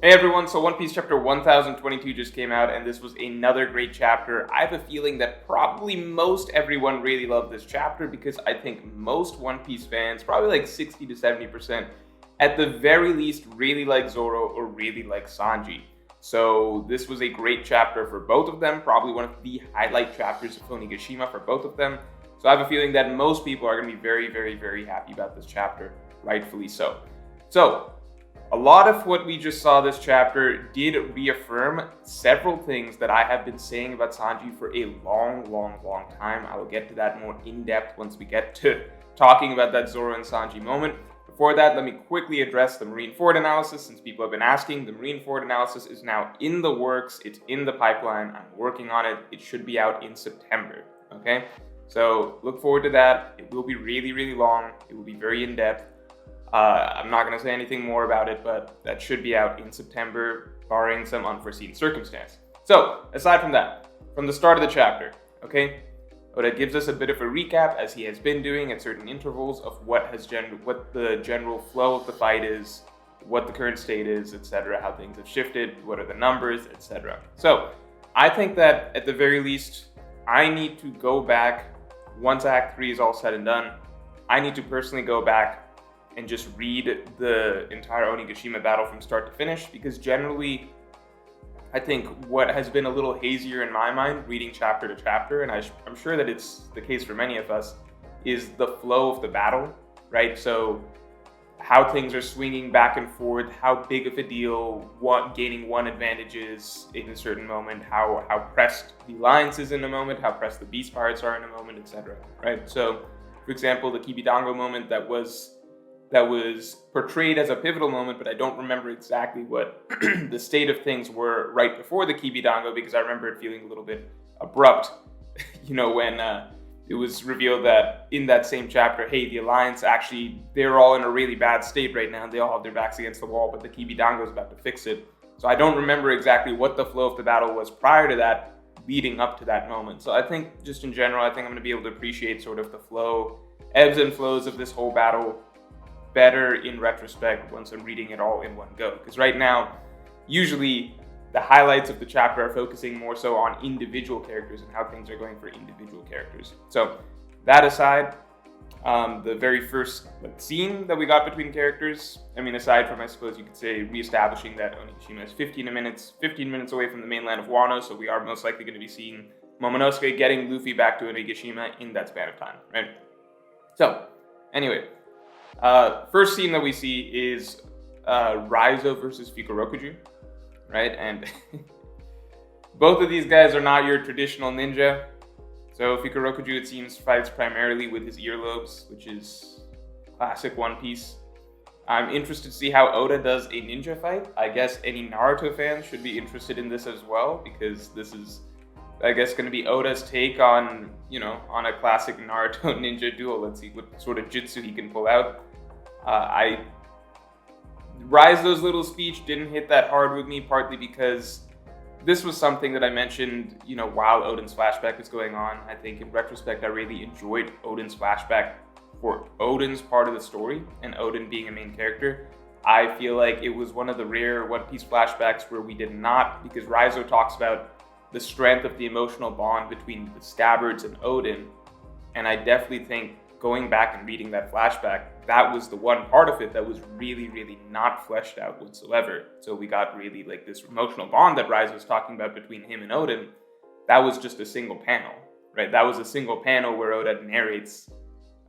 Hey everyone, so One Piece chapter 1022 just came out, and this was another great chapter. I have a feeling that probably most everyone really loved this chapter because I think most One Piece fans, probably like 60 to 70%, at the very least really like Zoro or really like Sanji. So this was a great chapter for both of them, probably one of the highlight chapters of Onigashima for both of them. So I have a feeling that most people are going to be very, very, very happy about this chapter, rightfully so. So, a lot of what we just saw this chapter did reaffirm several things that I have been saying about Sanji for a long time. I will get to that more in depth once we get to talking about that Zoro and Sanji moment. Before that, let me quickly address the Marineford analysis since people have been asking. The Marineford analysis is now in the works, it's in the pipeline. I'm working on it. It should be out in September. Okay? So look forward to that. It will be really, really long, it will be very in depth. I'm not going to say anything more about it, but that should be out in September, barring some unforeseen circumstance. So, aside from that, from the start of the chapter, okay, Oda gives us a bit of a recap, as he has been doing at certain intervals, of what the general flow of the fight is, what the current state is, etc., how things have shifted, what are the numbers, etc. So, I think that at the very least, I need to go back once Act 3 is all said and done. I need to personally go back and just read the entire Onigashima battle from start to finish, because generally, I think what has been a little hazier in my mind, reading chapter to chapter, and I'm sure that it's the case for many of us, is the flow of the battle, right? So, how things are swinging back and forth, how big of a deal gaining one advantage is in a certain moment, how pressed the alliance is in a moment, how pressed the beast pirates are in a moment, etc. Right? So, for example, the Kibidango moment that was portrayed as a pivotal moment, but I don't remember exactly what the state of things were right before the Kibidango, because I remember it feeling a little bit abrupt, when it was revealed that in that same chapter, hey, the Alliance actually, they're all in a really bad state right now. They all have their backs against the wall, but the Kibidango is about to fix it. So I don't remember exactly what the flow of the battle was prior to that, leading up to that moment. So I think, just in general, I think I'm going to be able to appreciate sort of the flow, ebbs and flows of this whole battle better in retrospect once I'm reading it all in one go. Because right now, usually the highlights of the chapter are focusing more so on individual characters and how things are going for individual characters. So that aside, the very first scene that we got between characters, I mean, aside from, I suppose you could say, reestablishing that Onigashima is 15 minutes away from the mainland of Wano, so we are most likely going to be seeing Momonosuke getting Luffy back to Onigashima in that span of time, right? So, anyway, first scene that we see is Raizo versus Fukurokuju, right? And both of these guys are not your traditional ninja. So Fukurokuju, it seems, fights primarily with his earlobes, which is classic One Piece. I'm interested to see how Oda does a ninja fight. I guess any Naruto fans should be interested in this as well, because this is, I guess, going to be Oda's take on, on a classic Naruto ninja duel. Let's see what sort of jutsu he can pull out. Raizo's little speech didn't hit that hard with me, partly because this was something that I mentioned, while Oden's flashback was going on. I think in retrospect, I really enjoyed Oden's flashback for Oden's part of the story and Oden being a main character. I feel like it was one of the rare One Piece flashbacks where we did not, because Raizo talks about the strength of the emotional bond between the Scabbards and Oden, and I definitely think going back and reading that flashback, that was the one part of it that was really, really not fleshed out whatsoever. So we got really this emotional bond that Raizo was talking about between him and Oden. That was just a single panel, right? That was a single panel where Oda narrates,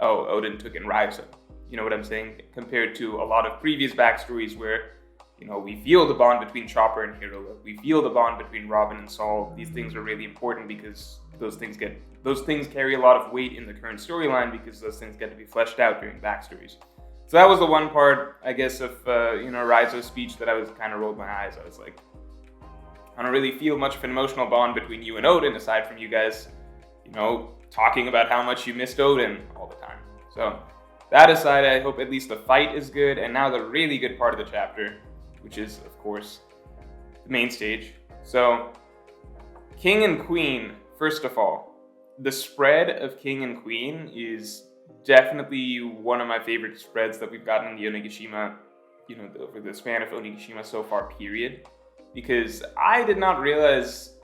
oh, Oden took in Raizo. You know what I'm saying? Compared to a lot of previous backstories where, we feel the bond between Chopper and Hiro. We feel the bond between Robin and Saul. These things are really important because those things carry a lot of weight in the current storyline because those things get to be fleshed out during backstories. So that was the one part, I guess, of Raizo's speech that I was kind of rolled my eyes. I was like, I don't really feel much of an emotional bond between you and Oden, aside from you guys, talking about how much you missed Oden all the time. So that aside, I hope at least the fight is good. And now the really good part of the chapter, which is, of course, the main stage. So, King and Queen, first of all, the spread of King and Queen is definitely one of my favorite spreads that we've gotten in the Onigashima, over the span of Onigashima so far, period. Because I did not realize,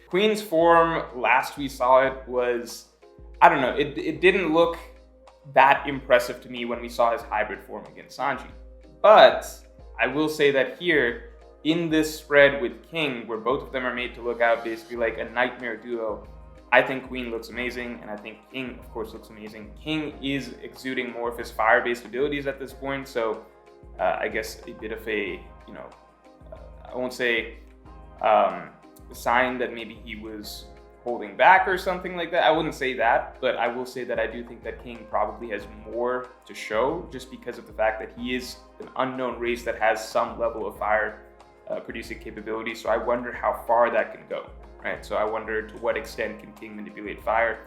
Queen's form, last we saw it, was, I don't know, it didn't look that impressive to me when we saw his hybrid form against Sanji. But I will say that here, in this spread with King, where both of them are made to look out basically like a nightmare duo, I think Queen looks amazing, and I think King, of course, looks amazing. King is exuding more of his fire-based abilities at this point, so I guess a bit of a, I won't say a sign that maybe he was holding back or something like that. I wouldn't say that, but I will say that I do think that King probably has more to show just because of the fact that he is an unknown race that has some level of fire producing capability. So I wonder how far that can go, right? So I wonder to what extent can King manipulate fire.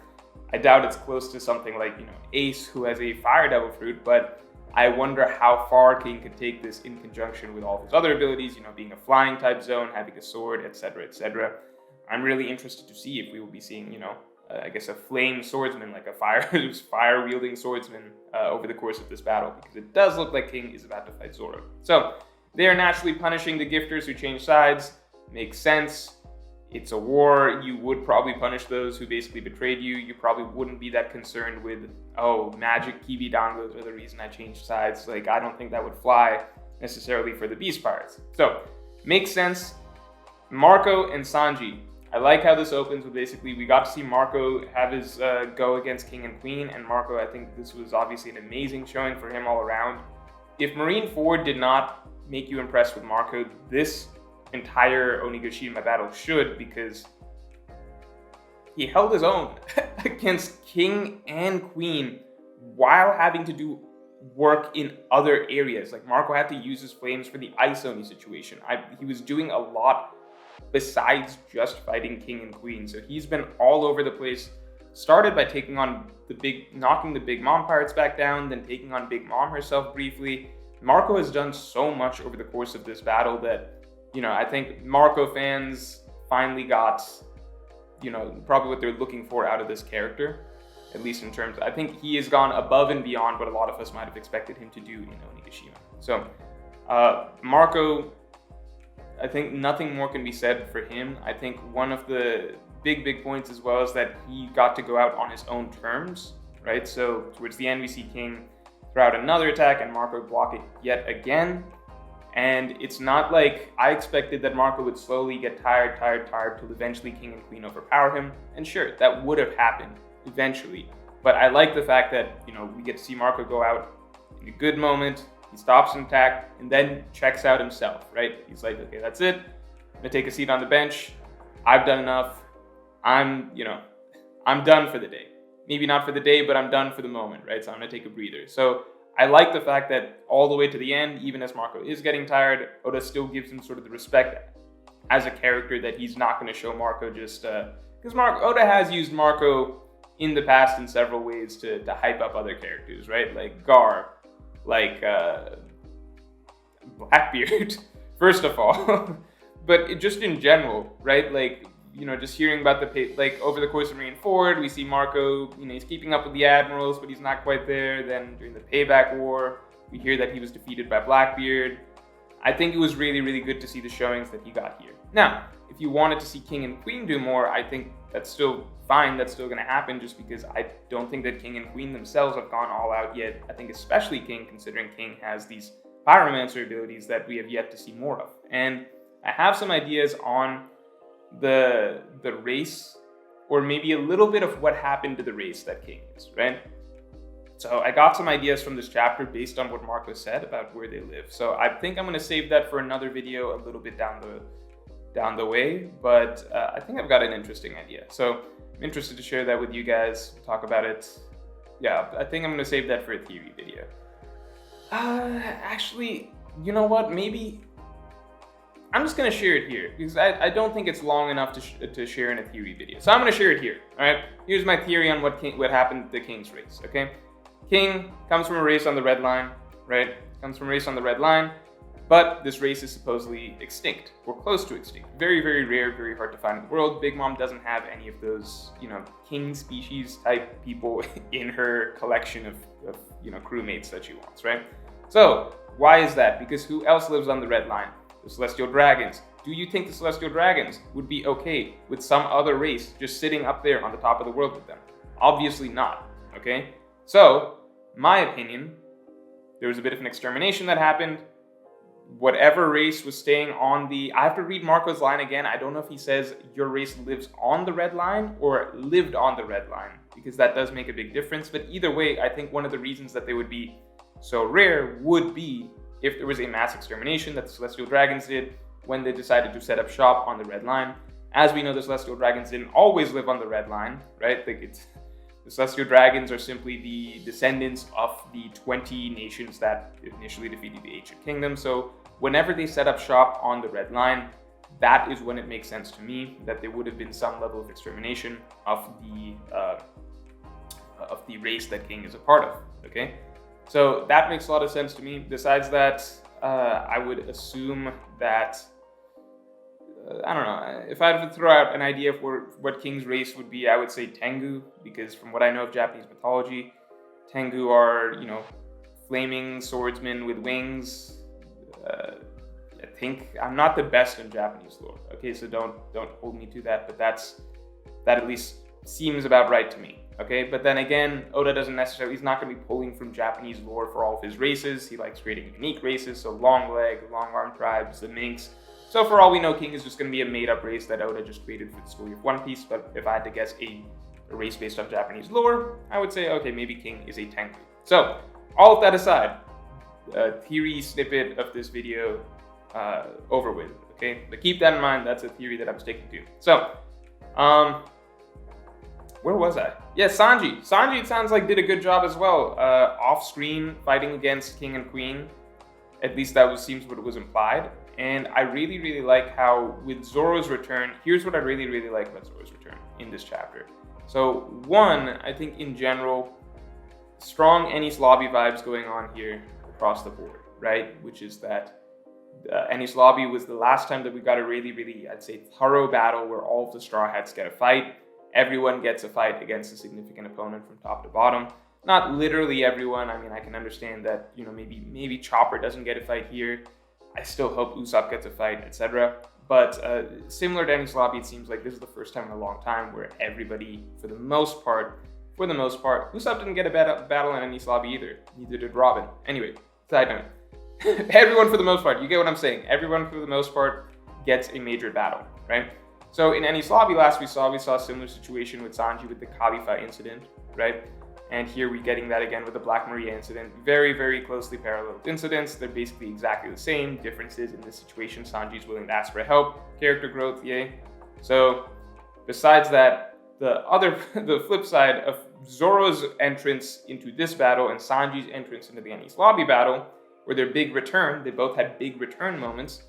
I doubt it's close to something like, Ace, who has a fire devil fruit, but I wonder how far King could take this in conjunction with all of his other abilities, being a flying type zone, having a sword, etc., etc. I'm really interested to see if we will be seeing, I guess a flame swordsman, like a fire wielding swordsman over the course of this battle, because it does look like King is about to fight Zoro. So they are naturally punishing the gifters who change sides. Makes sense. It's a war. You would probably punish those who basically betrayed you. You probably wouldn't be that concerned with, magic Kibi dangos are the reason I changed sides. Like, I don't think that would fly necessarily for the Beast Pirates. So, makes sense. Marco and Sanji. I like how this opens with basically, we got to see Marco have his go against King and Queen, and Marco, I think this was obviously an amazing showing for him all around. If Marineford did not make you impressed with Marco, this entire Onigashima battle should, because he held his own against King and Queen while having to do work in other areas. Like, Marco had to use his flames for the Ice Oni situation. He was doing a lot besides just fighting King and Queen. So he's been all over the place. Started by taking on knocking the Big Mom pirates back down, then taking on Big Mom herself briefly. Marco has done so much over the course of this battle that, I think Marco fans finally got, probably what they're looking for out of this character, at least in terms, I think he has gone above and beyond what a lot of us might have expected him to do in Onigashima. So, Marco, I think nothing more can be said for him. I think one of the big points as well is that he got to go out on his own terms, right? So towards the end, we see King throw out another attack and Marco block it yet again. And it's not like I expected that Marco would slowly get tired till eventually King and Queen overpower him. And sure, that would have happened eventually. But I like the fact that, we get to see Marco go out in a good moment. He stops an attack and then checks out himself, right? He's like, okay, that's it. I'm gonna take a seat on the bench. I've done enough. I'm done for the day. Maybe not for the day, but I'm done for the moment, right? So I'm gonna take a breather. So I like the fact that all the way to the end, even as Marco is getting tired, Oda still gives him sort of the respect as a character that he's not gonna show Marco just, because Oda has used Marco in the past in several ways to hype up other characters, right? Like Gar, like Blackbeard, first of all, but just in general, right? Like, just hearing about over the course of Marineford, we see Marco, he's keeping up with the admirals, but he's not quite there. Then during the Payback War, we hear that he was defeated by Blackbeard. I think it was really, really good to see the showings that he got here. Now, if you wanted to see King and Queen do more, I think that's still fine. That's still going to happen just because I don't think that King and Queen themselves have gone all out yet. I think especially King, considering King has these Pyromancer abilities that we have yet to see more of. And I have some ideas on the race, or maybe a little bit of what happened to the race that King is, right? So I got some ideas from this chapter based on what Marco said about where they live. So I think I'm going to save that for another video a little bit down the way, but I think I've got an interesting idea. So I'm interested to share that with you guys, talk about it. Yeah, I think I'm going to save that for a theory video. Actually, you know what? Maybe I'm just going to share it here because I don't think it's long enough to share in a theory video. So I'm going to share it here, all right? Here's my theory on what happened to the King's race, okay? King comes from a race on the red line, right? Comes from a race on the red line, But this race is supposedly extinct, or close to extinct. Very, very rare, very hard to find in the world. Big Mom doesn't have any of those, king species type people in her collection of crewmates that she wants, right? So, why is that? Because who else lives on the Red Line? The Celestial Dragons. Do you think the Celestial Dragons would be okay with some other race just sitting up there on the top of the world with them? Obviously not, okay? So, my opinion, there was a bit of an extermination that happened. Whatever race was staying on I have to read Marco's line again. I don't know if he says your race lives on the Red Line or lived on the Red Line, because that does make a big difference. But either way, I think one of the reasons that they would be so rare would be if there was a mass extermination that the Celestial Dragons did when they decided to set up shop on the Red Line. As we know, the Celestial Dragons didn't always live on the Red Line, right? The Celestial Dragons are simply the descendants of the 20 nations that initially defeated the Ancient Kingdom. So whenever they set up shop on the Red Line, that is when it makes sense to me that there would have been some level of extermination of the race that King is a part of, okay? So that makes a lot of sense to me. Besides that, I would assume that I don't know. If I had to throw out an idea for what King's race would be, I would say Tengu, because from what I know of Japanese mythology, Tengu are, flaming swordsmen with wings. I think I'm not the best in Japanese lore. Okay, so don't hold me to that, but that at least seems about right to me. Okay, but then again, Oda he's not going to be pulling from Japanese lore for all of his races. He likes creating unique races, so long leg, long arm tribes, the minks. So for all we know, King is just going to be a made-up race that Oda just created for the story of One Piece. But if I had to guess a race based on Japanese lore, I would say, okay, maybe King is a Tengu. So, all of that aside, theory snippet of this video over with, okay? But keep that in mind, that's a theory that I'm sticking to. So, where was I? Yeah, Sanji. Sanji, it sounds like, did a good job as well. Off-screen, fighting against King and Queen. At least that seems what it was implied. And I really, really like how with Zoro's return, here's what I really, really like about Zoro's return in this chapter. So one, I think in general, strong Enies Lobby vibes going on here across the board, right? Which is that Enies Lobby was the last time that we got a really, really, I'd say, thorough battle where all of the Straw Hats get a fight. Everyone gets a fight against a significant opponent from top to bottom. Not literally everyone. I mean, I can understand that, maybe Chopper doesn't get a fight here. I still hope Usopp gets a fight, etc. But similar to Enies Lobby, it seems like this is the first time in a long time where everybody, for the most part, Usopp didn't get a battle in Enies Lobby either. Neither did Robin. Anyway, side note. Everyone for the most part, you get what I'm saying. Everyone for the most part gets a major battle, right? So in Enies Lobby last we saw a similar situation with Sanji with the Khalifa incident, right? And here we're getting that again with the Black Maria incident. Very, very closely parallel incidents. They're basically exactly the same. Differences in this situation, Sanji's willing to ask for help. Character growth, yay. So besides that, the flip side of Zoro's entrance into this battle and Sanji's entrance into the Enies Lobby battle, where their big return, they both had big return moments.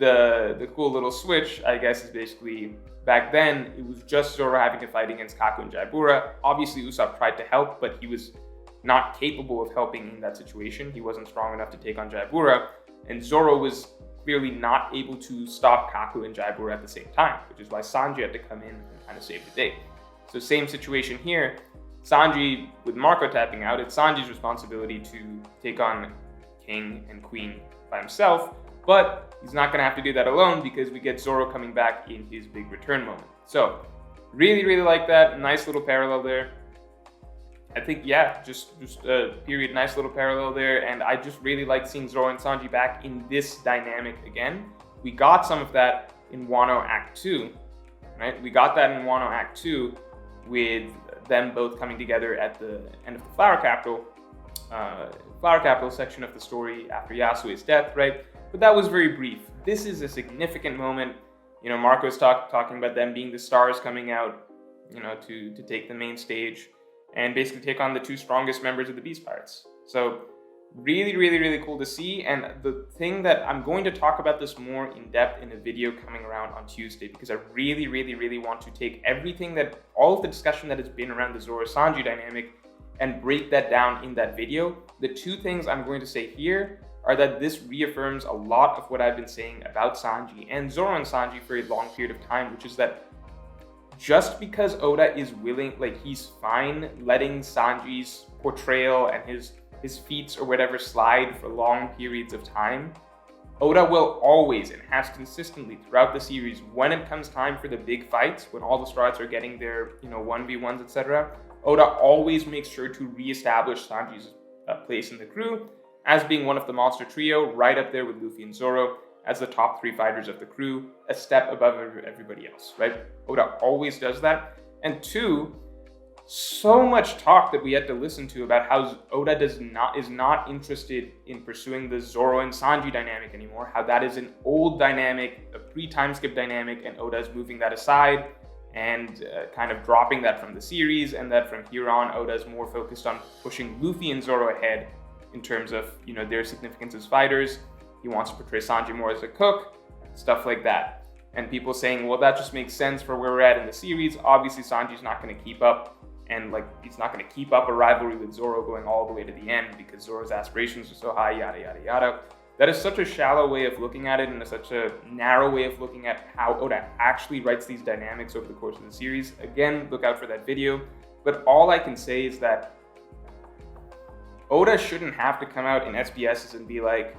The cool little switch, I guess, is basically back then it was just Zoro having to fight against Kaku and Jaibura. Obviously, Usopp tried to help, but he was not capable of helping in that situation. He wasn't strong enough to take on Jaibura, and Zoro was clearly not able to stop Kaku and Jaibura at the same time, which is why Sanji had to come in and kind of save the day. So same situation here. Sanji, with Marco tapping out, it's Sanji's responsibility to take on King and Queen by himself, but he's not going to have to do that alone because we get Zoro coming back in his big return moment. So, really, really like that. Nice little parallel there. I think, yeah, just period, nice little parallel there. And I just really like seeing Zoro and Sanji back in this dynamic again. We got some of that in Wano Act 2, right? We got that in Wano Act 2 with them both coming together at the end of the Flower Capital section of the story after Yasuo's death, right? But that was very brief. This is a significant moment. Marco's talking about them being the stars coming out, to take the main stage and basically take on the two strongest members of the Beast Pirates. So really, really, really cool to see. And the thing that I'm going to talk about this more in depth in a video coming around on Tuesday, because I really, really, really want to take all of the discussion that has been around the Zoro-Sanji dynamic and break that down in that video. The two things I'm going to say here are that this reaffirms a lot of what I've been saying about Sanji and Zoro and Sanji for a long period of time, which is that just because Oda is willing, like he's fine letting Sanji's portrayal and his feats or whatever slide for long periods of time, Oda will always, and has consistently throughout the series, when it comes time for the big fights, when all the Straw Hats are getting their 1v1s, etc., Oda always makes sure to reestablish Sanji's place in the crew as being one of the monster trio, right up there with Luffy and Zoro, as the top 3 fighters of the crew, a step above everybody else, right? Oda always does that. And 2, so much talk that we had to listen to about how Oda is not interested in pursuing the Zoro and Sanji dynamic anymore, how that is an old dynamic, a pre-time skip dynamic, and Oda is moving that aside and kind of dropping that from the series, and that from here on, Oda is more focused on pushing Luffy and Zoro ahead in terms of their significance as fighters. He wants to portray Sanji more as a cook, stuff like that. And people saying, well, that just makes sense for where we're at in the series. Obviously, Sanji's not going to keep up, and he's not going to keep up a rivalry with Zoro going all the way to the end because Zoro's aspirations are so high, yada, yada, yada. That is such a shallow way of looking at it, and such a narrow way of looking at how Oda actually writes these dynamics over the course of the series. Again, look out for that video. But all I can say is that Oda shouldn't have to come out in SBSs and be like,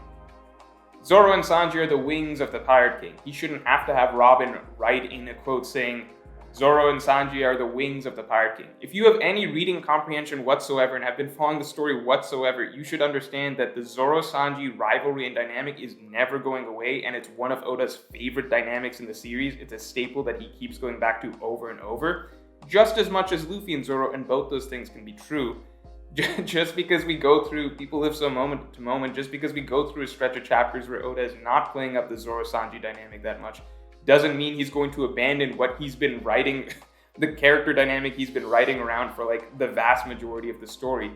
Zoro and Sanji are the wings of the Pirate King. He shouldn't have to have Robin write in a quote saying, Zoro and Sanji are the wings of the Pirate King. If you have any reading comprehension whatsoever and have been following the story whatsoever, you should understand that the Zoro-Sanji rivalry and dynamic is never going away, and it's one of Oda's favorite dynamics in the series. It's a staple that he keeps going back to over and over, just as much as Luffy and Zoro, and both those things can be true. Just because we go through, people live so moment to moment, just because we go through a stretch of chapters where Oda is not playing up the Zoro-Sanji dynamic that much, doesn't mean he's going to abandon what he's been writing, the character dynamic he's been writing around for the vast majority of the story.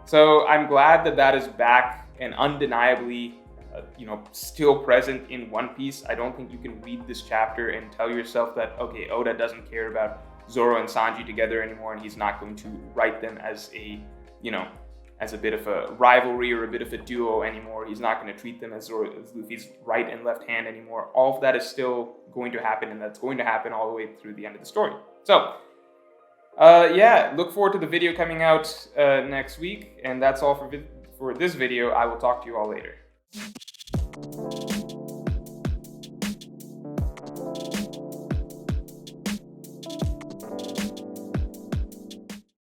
So I'm glad that that is back and undeniably, still present in One Piece. I don't think you can read this chapter and tell yourself that, okay, Oda doesn't care about Zoro and Sanji together anymore, and he's not going to write them as a as a bit of a rivalry or a bit of a duo anymore. He's not going to treat them as Luffy's right and left hand anymore. All of that is still going to happen, and that's going to happen all the way through the end of the story. So, look forward to the video coming out next week, and that's all for this video. I will talk to you all later.